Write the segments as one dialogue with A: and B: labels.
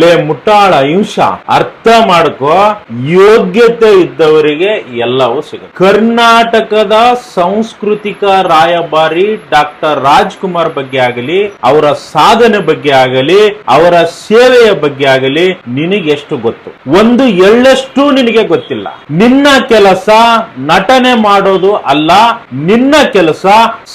A: ಲೇ ಮುಟ್ಟಾಳ ಹಿಂಸ, ಅರ್ಥ ಮಾಡ್ಕೋ, ಯೋಗ್ಯತೆ ಇದ್ದವರಿಗೆ ಎಲ್ಲವೂ ಸಿಗುತ್ತೆ. ಕರ್ನಾಟಕದ ಸಾಂಸ್ಕೃತಿಕ ರಾಯಭಾರಿ ಡಾಕ್ಟರ್ ರಾಜ್ಕುಮಾರ್ ಬಗ್ಗೆ ಆಗಲಿ, ಅವರ ಸಾಧನೆ ಬಗ್ಗೆ ಆಗಲಿ, ಅವರ ಸೇವೆಯ ಬಗ್ಗೆ ಆಗಲಿ ನಿನಗೆ ಎಷ್ಟು ಗೊತ್ತು? ಒಂದು ಎಳ್ಳಷ್ಟು ನಿನಗೆ ಗೊತ್ತಿಲ್ಲ. ನಿನ್ನ ಕೆಲಸ ನಟನೆ ಮಾಡೋದು ಅಲ್ಲ, ನಿನ್ನ ಕೆಲಸ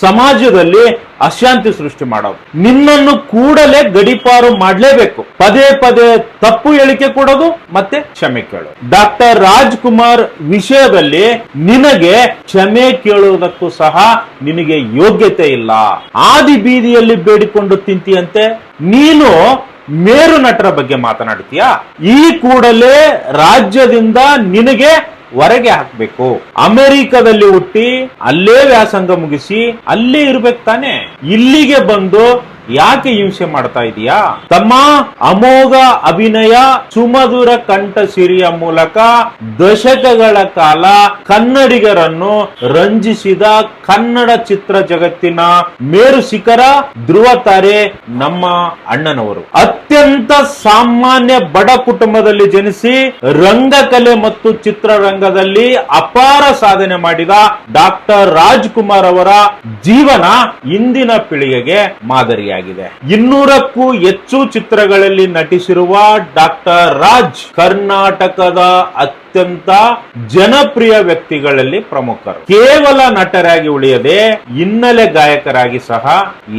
A: ಸಮಾಜದಲ್ಲಿ ಅಶಾಂತಿ ಸೃಷ್ಟಿ ಮಾಡೋದು. ನಿನ್ನನ್ನು ಕೂಡಲೇ ಗಡಿಪಾರು ಮಾಡಲೇಬೇಕು. ಪದೇ ಪದೇ ತಪ್ಪು ಹೇಳಿಕೆ ಕೊಡೋದು ಮತ್ತೆ ಕ್ಷಮೆ ಕೇಳೋದು. ಡಾಕ್ಟರ್ ರಾಜ್ಕುಮಾರ್ ವಿಷಯದಲ್ಲಿ ನಿನಗೆ ಕ್ಷಮೆ ಕೇಳುವುದಕ್ಕೂ ಸಹ ನಿನಗೆ ಯೋಗ್ಯತೆ ಇಲ್ಲ. ಆದಿ ಬೀದಿಯಲ್ಲಿ ಬೇಡಿಕೊಂಡು ತಿಂತೀಯಂತೆ. ನೀನು ಮೇರು ನಟರ ಬಗ್ಗೆ ಮಾತನಾಡ್ತೀಯಾ? ಈ ಕೂಡಲೇ ರಾಜ್ಯದಿಂದ ನಿನಗೆ ಹೊರಗೆ ಹಾಕ್ಬೇಕು. ಅಮೆರಿಕದಲ್ಲಿ ಹುಟ್ಟಿ ಅಲ್ಲೇ ವ್ಯಾಸಂಗ ಮುಗಿಸಿ ಅಲ್ಲೇ ಇರ್ಬೇಕು ತಾನೆ. ಇಲ್ಲಿಗೆ ಬಂದು ಯಾಕೆ ಹಿಂಸೆ ಮಾಡ್ತಾ ಇದೀಯಾ? ತಮ್ಮ ಅಮೋಘ ಅಭಿನಯ, ಸುಮಧುರ ಕಂಠ ಸಿರಿಯ ಮೂಲಕ ದಶಕಗಳ ಕಾಲ ಕನ್ನಡಿಗರನ್ನು ರಂಜಿಸಿದ ಕನ್ನಡ ಚಿತ್ರ ಜಗತ್ತಿನ ಮೇರು ಶಿಖರ, ಧ್ರುವ ತಾರೆ ನಮ್ಮ ಅಣ್ಣನವರು. ಅತ್ಯಂತ ಸಾಮಾನ್ಯ ಬಡ ಕುಟುಂಬದಲ್ಲಿ ಜನಿಸಿ ರಂಗಕಲೆ ಮತ್ತು ಚಿತ್ರರಂಗದಲ್ಲಿ ಅಪಾರ ಸಾಧನೆ ಮಾಡಿದ ಡಾಕ್ಟರ್ ರಾಜ್ಕುಮಾರ್ ಅವರ ಜೀವನ ಇಂದಿನ ಪೀಳಿಗೆಗೆ ಮಾದರಿಯಾಗಿದೆ. 200ಕ್ಕೂ ಹೆಚ್ಚು ಚಿತ್ರಗಳಲ್ಲಿ ನಟಿಸಿರುವ ಡಾಕ್ಟರ್ ರಾಜ್ ಕರ್ನಾಟಕದ ಅತ್ಯಂತ ಜನಪ್ರಿಯ ವ್ಯಕ್ತಿಗಳಲ್ಲಿ ಪ್ರಮುಖರು. ಕೇವಲ ನಟರಾಗಿ ಉಳಿಯದೆ ಹಿನ್ನೆಲೆ ಗಾಯಕರಾಗಿ ಸಹ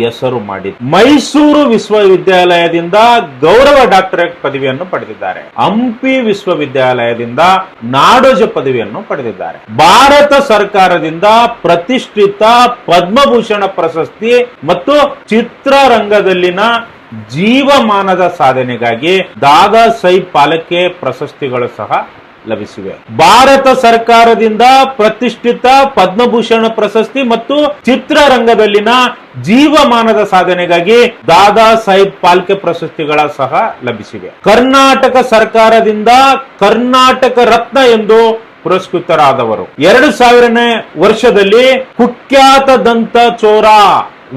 A: ಹೆಸರು ಮಾಡಿದ್ದಾರೆ. ಮೈಸೂರು ವಿಶ್ವವಿದ್ಯಾಲಯದಿಂದ ಗೌರವ ಡಾಕ್ಟರೇಟ್ ಪದವಿಯನ್ನು ಪಡೆದಿದ್ದಾರೆ. ಹಂಪಿ ವಿಶ್ವವಿದ್ಯಾಲಯದಿಂದ ನಾಡೋಜ ಪದವಿಯನ್ನು ಪಡೆದಿದ್ದಾರೆ. ಭಾರತ ಸರ್ಕಾರದಿಂದ ಪ್ರತಿಷ್ಠಿತ ಪದ್ಮಭೂಷಣ ಪ್ರಶಸ್ತಿ ಮತ್ತು ಚಿತ್ರರಂಗದಲ್ಲಿನ ಜೀವಮಾನದ ಸಾಧನೆಗಾಗಿ ದಾದಾ ಸಾಹೇಬ್ ಫಾಲ್ಕೆ ಪ್ರಶಸ್ತಿಗಳು ಸಹ ಲಭಿಸಿವೆ. ಭಾರತ ಸರ್ಕಾರದಿಂದ ಪ್ರತಿಷ್ಠಿತ ಪದ್ಮಭೂಷಣ ಪ್ರಶಸ್ತಿ ಮತ್ತು ಚಿತ್ರರಂಗದಲ್ಲಿನ ಜೀವಮಾನದ ಸಾಧನೆಗಾಗಿ ದಾದಾ ಸಾಹೇಬ್ ಫಾಲ್ಕೆ ಪ್ರಶಸ್ತಿಗಳ ಸಹ ಲಭಿಸಿವೆ. ಕರ್ನಾಟಕ ಸರ್ಕಾರದಿಂದ ಕರ್ನಾಟಕ ರತ್ನ ಎಂದು ಪುರಸ್ಕೃತರಾದವರು. 2000ನೇ ವರ್ಷದಲ್ಲಿ ಕುಖ್ಯಾತ ದಂತ ಚೋರ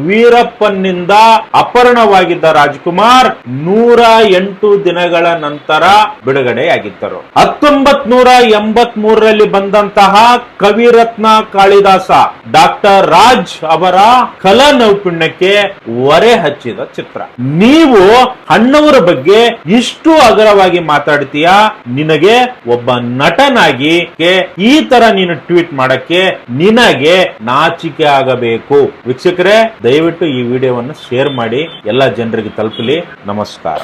A: ವೀರಪ್ಪನಿಂದ ಅಪಹರಣವಾಗಿದ್ದ ರಾಜ್ಕುಮಾರ್ 108 ದಿನಗಳ ನಂತರ ಬಿಡುಗಡೆಯಾಗಿದ್ದರು. 1983ರಲ್ಲಿ ಬಂದಂತಹ ಕವಿರತ್ನ ಕಾಳಿದಾಸ ಡಾಕ್ಟರ್ ರಾಜ್ ಅವರ ಕಲಾ ನೈಪುಣ್ಯಕ್ಕೆ ಹೊರೆ ಹಚ್ಚಿದ ಚಿತ್ರ. ನೀವು ಅಣ್ಣವರ ಬಗ್ಗೆ ಇಷ್ಟು ಅಗರವಾಗಿ ಮಾತಾಡ್ತೀಯಾ? ನಿನಗೆ ಒಬ್ಬ ನಟನಾಗಿ ಈ ತರ ನೀನು ಟ್ವೀಟ್ ಮಾಡಕ್ಕೆ ನಿನಗೆ ನಾಚಿಕೆ ಆಗಬೇಕು. ವೀಕ್ಷಕರೇ, ದಯವಿಟ್ಟು ಈ ವಿಡಿಯೋವನ್ನು ಶೇರ್ ಮಾಡಿ, ಎಲ್ಲ ಜನರಿಗೆ ತಲುಪಲಿ. ನಮಸ್ಕಾರ.